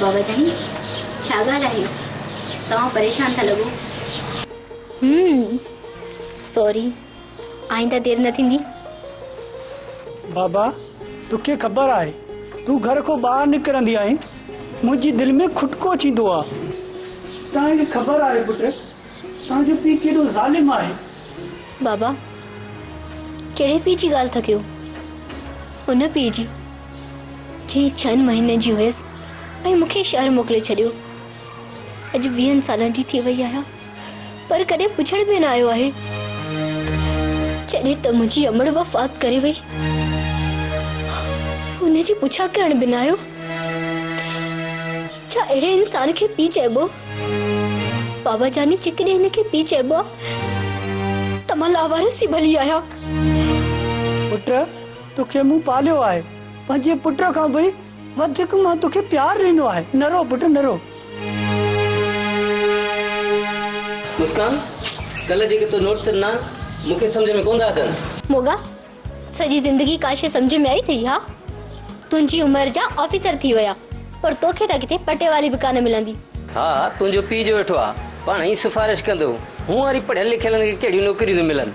बाबा जानी छा ॻाल्हि आहे? तव्हां परेशान था लॻो। सॉरी, आइंदा देर न थींदी। बाबा तोखे ख़बर आहे तू घर को ॿाहिरि निकिरंदी आहीं मुंहिंजी दिलि में खुटको थींदो आहे। तव्हांखे ख़बर आहे पुट तव्हांजो पीउ केॾो ज़ालिम आहे। बाबा कहिड़े पीउ जी ॻाल्हि था कयो? हुन पीउ जी जंहिं 6 महीने जी हुयसि ऐं मूंखे शहर मोकिले छॾियो। अॼु 20 सालनि जी थी वई आहियां पर कॾहिं पुछण बि न आयो आहे। जॾहिं त मुंहिंजी अमड़ वफ़ात करे वई हुनजी पुछा करण बि न आयो। छा अहिड़े इंसान खे पीउ चइबो? बाबा जानी जेकॾहिं हिनखे पीउ चइबो आहे त मां लावारिस थी भली आहियां। पुट तोखे मूं पालियो आहे, पंहिंजे पुट खां बि वधीक मां तोखे प्यार ॾिनो आहे। न रो पुट न रो। मुस्कान कल जेके तो नोट्स ॾिना मूंखे सम्झ में कोन था अचनि। मोगा सॼी ज़िंदगी का शइ सम्झ में आई थी? हा, तुंहिंजी उमिरि जा ऑफिसर थी विया पर तोखे त किथे पटे वाली बि कान मिलंदी। हा तुंहिंजो पीउ जो वेठो आहे पाण ई सिफारिश कंदो। हूं वरी पढ़ियल लिखियलनि खे कहिड़ियूं नौकरियूं मिलनि।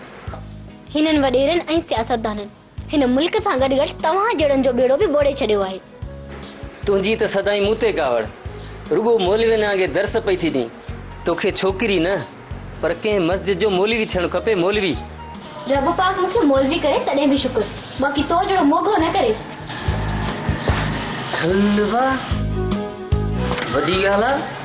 हिननि वॾेरनि ऐं सियासतदाननि हिन मुल्क सां गॾु गॾु तव्हां जड़नि जो बेड़ो बि बोड़े छॾियो आहे। तुंहिंजी त सदाई मूं ते कावड़, रुगो मौलवी खे दर्स पई थी ॾी। तोखे छोकिरी न पर कंहिं मस्जिद जो मौलवी थियणु खपे। मौलवी रब पाक मूंखे मौलवी करे तॾहिं बि शुक्र, बाक़ी तो जहिड़ो मोगो न करे। हलवा वॾी ॻाल्हि आहे।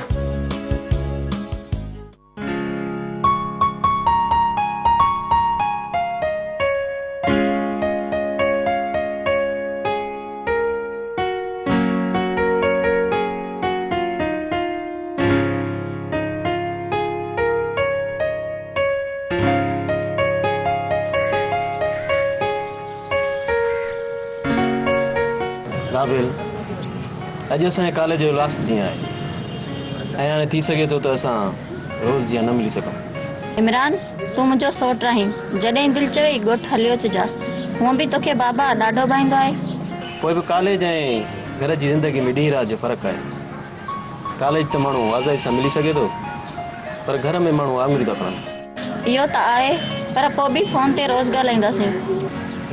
राबेल अॼु असांजे कॉलेज जो लास्ट ॾींहुं आहे ऐं हाणे थी सघे थो त असां रोज़ जीअं न मिली सघूं। इमरान तूं मुंहिंजो सोट आहीं। जॾहिं दिलि चवे ॻोठ हलियो अचिजा। हूअं बि तोखे बाबा ॾाढो भाईंदो आहे। पोइ बि कॉलेज ऐं घर जी ज़िंदगी में ॾींहुं राति जो फ़र्क़ु आहे। कॉलेज त माण्हू आज़ादी सां मिली सघे थो पर घर में माण्हू आङुरी था खणनि। इहो त आहे पर पोइ बि फोन ते रोज़ ॻाल्हाईंदासीं।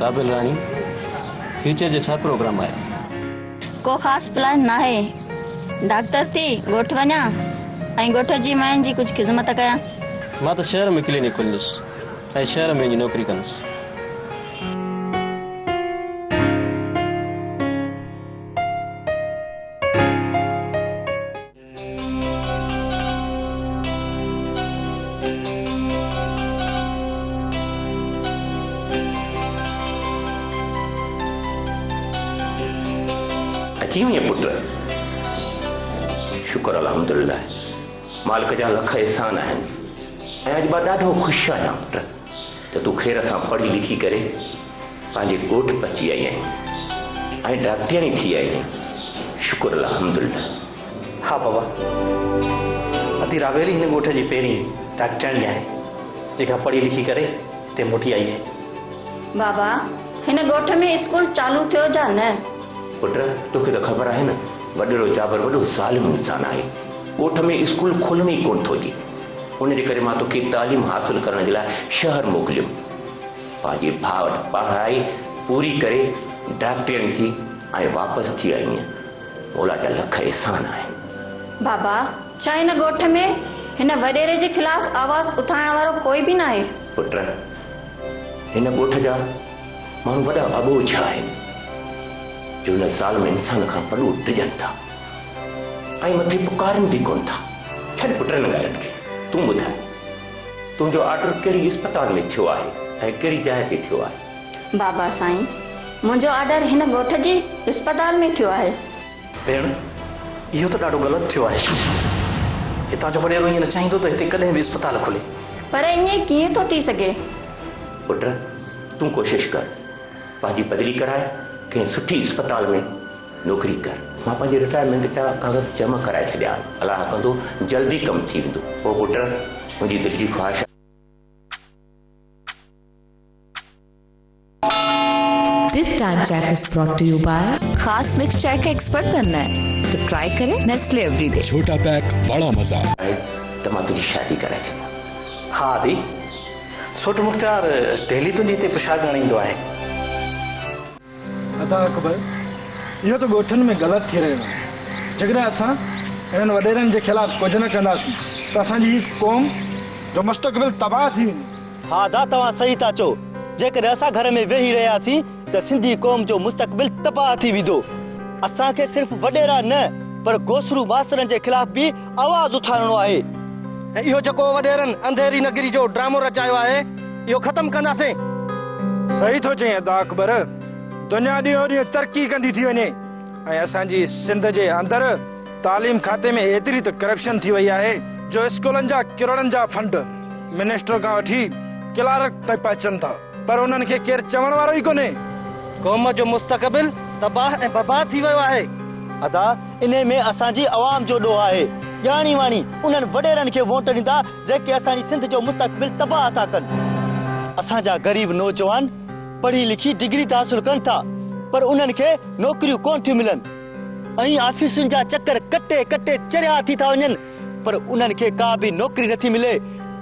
राबेल राणी फ्यूचर जो छा प्रोग्राम आहे? को ख़ासि प्लान न आहे। डॉक्टर थी ॻोठ वञा ऐं ॻोठ जी मायुनि जी कुझु ख़िदमत कयां। मां त शहर में क्लिनिक खोलींदुसि ऐं शहर में वञी नौकरी कंदुसि। अची वञे पुट। शुक्र अल्हम्दुलिल्लाह मालिक जा लख एहसान आहिनि ऐं अॼु मां ॾाढो ख़ुशि आहियां पुट त तूं ख़ैर सां पढ़ी लिखी करे पंहिंजे ॻोठ पची आई आहीं ऐं डॉक्टरनी थी आई आहीं। शुक्र अल्हम्दुलिल्लाह। हा बाबा अती राबेली हिन ॻोठ जी पहिरीं डॉक्टरनी आहे जेका पढ़ी लिखी करे हिते मोटी आई आहे। बाबा हिन ॻोठ में स्कूल चालू थियो जा न? पुट तोखे त ख़बर आहे न वॾेरो जाबर वॾो ज़ालिम इंसान आहे। ॻोठ में स्कूल खोलण ई कोन थो अचे। उनजे करे मां तोखे तालीम हासिल करण जे लाइ शहर मोकिलियो। पंहिंजे भाउ वटि पढ़ाई पूरी करे डॉक्टरनी थी ऐं वापसि थी आई आहियां। मौला जा लख एहसान आहिनि। बाबा छा हिन ॻोठ में हिन वॾेरे जे ख़िलाफ़ आवाज़ उथाइण वारो कोई बि न आहे? पुट हिन ॻोठ जा माण्हू वॾा अबोझ आहिनि जो हिन ज़ाल में इंसान खां वॾो डिॼनि था ऐं मथे पुकारनि बि कोन था। छॾ पुट हिन ॻाल्हियुनि खे। तूं ॿुधाए तुंहिंजो ऑर्डर कहिड़ी इस्पताल में थियो आहे ऐं कहिड़ी जाइ ते थियो आहे? बाबा साईं मुंहिंजो ऑर्डर हिन ॻोठ जी इस्पताल में थियो आहे। भेण इहो त ॾाढो ग़लति थियो आहे। हितां जो वॾेरो ईअं न चाहींदो त हिते कॾहिं बि इस्पताल खुले। पर ईअं कीअं थो थी सघे? पुट तूं कोशिश कर पंहिंजी बदिली कराए कंहिं सुठी इस्पताल में नौकरी कर। मां पंहिंजे रिटायरमेंट जा कागज़ जमा कराए छॾिया। अलाह कंदो जल्दी कमु थी वेंदो। पोइ पुट मुंहिंजी दिलि जी ख़्वाहिश। This time check is brought to you by खास मिक्स चाय का एक्सपर्ट बनना है तो ट्राई करें नेस्ले एवरीडे। छोटा पैक बड़ा मजा। त मां तुंहिंजी शादी कराए छॾियां। हाँ आदि सोट मुख्तार डेली तुंहिंजी हिते प्रसाद ॻणाईंदो आहे। अदा अकबर इहो त ॻोठनि में ग़लति थी रहियो आहे। जेकॾहिं असां इन्हनि वॾेरनि जे ख़िलाफ़ कुझु न कंदासीं त असांजी ही क़ौम जो मुस्तक़बिल तबाह थी वेंदी। हा दा तव्हां सही था चओ। जेकॾहिं असां घर में वेही रहियासीं त सिंधी क़ौम जो मुस्तक़बिल तबाह थी वेंदो। असांखे सिर्फ़ वॾेरा न पर गोसरू मास्तरनि जे ख़िलाफ़ बि आवाज़ उथारणो आहे। इहो जेको वॾेरनि अंधेरी नगरी जो ड्रामो रचायो आहे इहो ख़तमु कंदासीं। सही थो चई अदा अकबर। दुनिया ॾींहों ॾींहुं तरक़ी कंदी थी वञे ऐं असांजी सिंध जे अंदरि तालीम खाते में एतिरी त करप्शन थी वई आहे जो स्कूलनि जा किरोड़नि जा फंड मिनिस्टर खां वठी क्लार्क ताईं पहुचनि था, पर उन्हनि खे केरु चवण वारो ई कोन्हे। क़ौम जो मुस्तक़बिल तबाह ऐं बर्बाद थी वियो आहे। अदा इन में असांजी आवाम जो ॾोह आहे। ॼाणी वाणी उन्हनि वॾेरनि खे वोट ॾींदा जेके असांजी सिंध जो मुस्तक़बिल तबाह था कनि। असांजा ग़रीब नौजवान पढ़ी लिखी डिग्री त हासिल कनि था पर उन्हनि खे नौकरियूं कोन थियूं मिलनि ऐं ऑफिसुनि जा चक्कर कटे कटे चरिया थी था वञनि पर उन्हनि खे का बि नौकरी नथी मिले।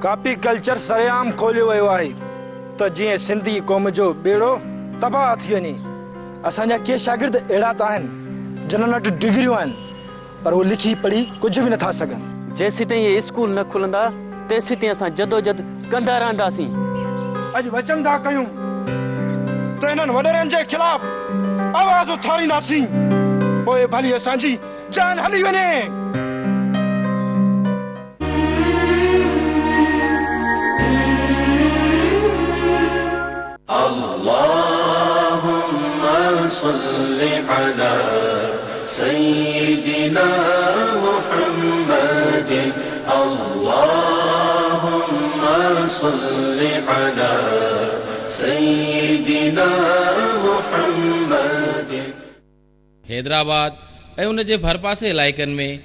कापी कल्चर सरेआम खोलियो वियो आहे त जीअं सिंधी क़ौम जो बेड़ो तबाह थी वञे। असांजा के शागिर्द अहिड़ा त आहिनि जिन्हनि वटि डिग्रियूं आहिनि पर उहे लिखी पढ़ी कुझु बि नथा सघनि। जेसीं ताईं ये स्कूल न खुलंदा तेसीं ताईं असां जदोजहद कंदा रहंदासीं। अॼु वचन था कयूं त इन्हनि वॾेरनि जे ख़िलाफ़ आवाज़ उथारींदासीं, पोइ भली असांजी जान हली वञे। सल्लि अला सय्यिदिना मुहम्मद। अल्लाहुम्मा सल्लि अला सय्यिदिना मुहम्मद। हैदराबाद ऐं उन जे भरपासे इलाइक़नि में